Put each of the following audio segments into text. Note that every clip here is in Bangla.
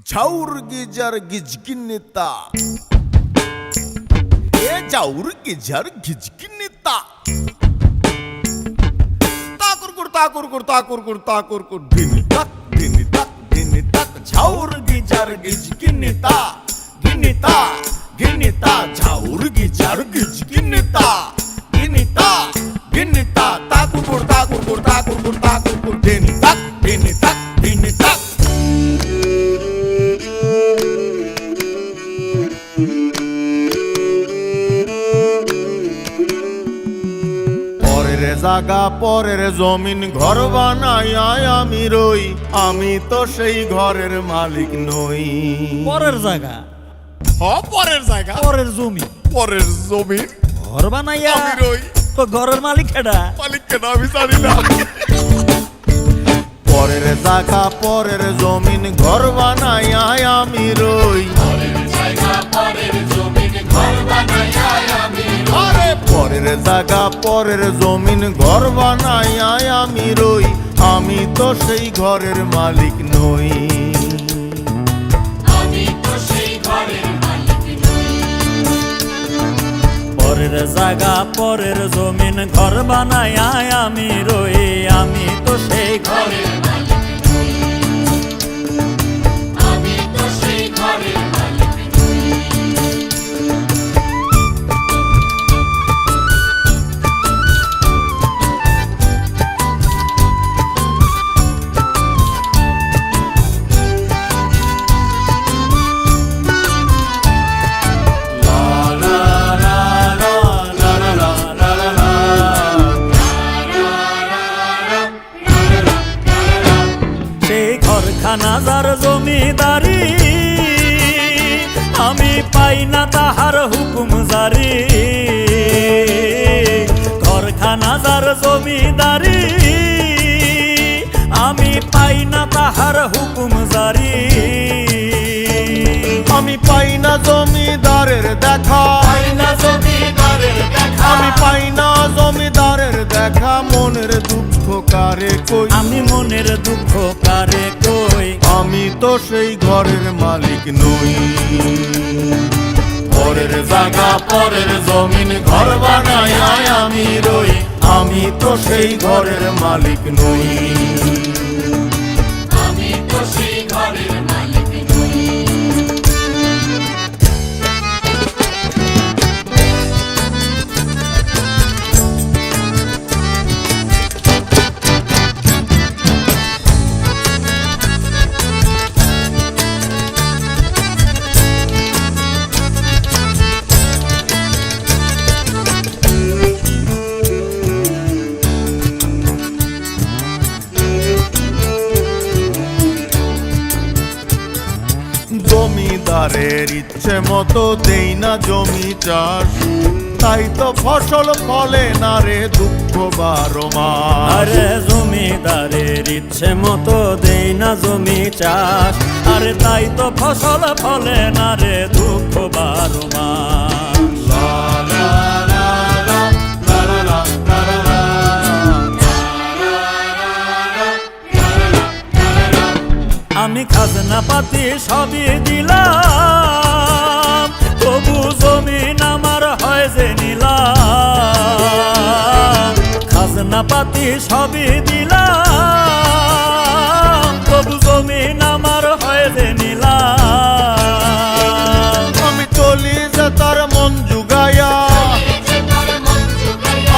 ঝাউর গিজার গিজগিন্নিতা এ ঝাউর গিজার গিজগিন্নিতা তাকুর ধিনি তাক ঝাউর গিজার গিজগিন্নিতা গিন্নিতা গিন্নিতা ঝাউর গিজার গিজগিন্নিতা গিন্নিতা গিন্নিতা তাকুর ধিনি তাক পরের জায়গা পরের জমিন ঘর বানাই আমি রই, আমি তো সেই ঘরের মালিক নই। পরের জায়গা পরের জায়গা পরের জমি পরের জমিন ঘর বানাইয়া আমি রই, তো ঘরের মালিক কেডা? মালিক কেন আমি জানি না। পরের জায়গা পরের জমিন ঘর বানাই আমি রই, আরে পরের জায়গা পরের জমিন ঘর বানাই আমি রই, আমি তো সেই ঘরের মালিক নই। পরের জায়গা পরের জমিন ঘর বানাইয়া আমি রই, আমি তো সেই ঘরের খানাজার জমিদারি, আমি পাই না তাহার হুকুম জারি। ঘরখানাজার জমিদারি, আমি পাই না তাহার হুকুম জারি। আমি পাই না জমিদারের দেখা, আমি পাই না জমিদারের দেখা, মনের দুঃখ কারে কই, আমি মনের দুঃখ কারে কই, আমি তো সেই ঘরের মালিক নই। পরের জায়গা পরের জমিন ঘর বানাই আমি রই, আমি তো সেই ঘরের মালিক নই। আমি তো সেই ঘরের মালিক নই। জমিদারের ইচ্ছে মতো দেই না জমি চাষ, তাই তো ফসল ফলে না রে দুঃখ 12 মাস। আরে জমিদারের ইচ্ছে মতো দেই না জমি চাষ, আরে তাই তো ফসল ফলে না রে দুঃখ 12 মাস। আমি খাজনা পাতি সবই দিলাম, তবু জমিন আমার হয় যে নিলাম। খাজনা পাতি সবই দিলাম, তবু জমিন আমার হয় যে নিলাম। আমি চলি যে তার মন জুগায়া,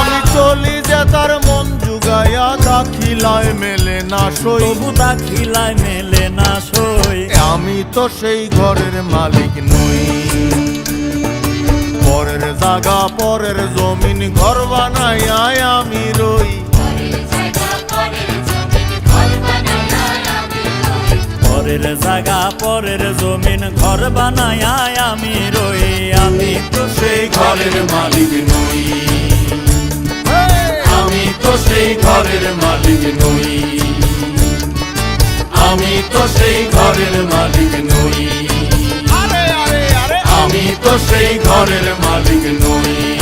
আমি চলি যে তার মন জুগায়া, দাখিলায় মেলে না সই, তবু দাখিলায় মেলে না সই, আমি তো সেই ঘরের মালিক নই। পরের জায়গা পরের জমিন ঘর বানাই আমি রই, পরের জায়গা পরের জমিন ঘর বানায় আমি রই, আমি তো সেই ঘরের মালিক নই। আমি তো সেই ঘরের মালিক নই। আমি তো সেই ঘরের মালিক নই। আমি তো সেই ঘরের মালিক নই।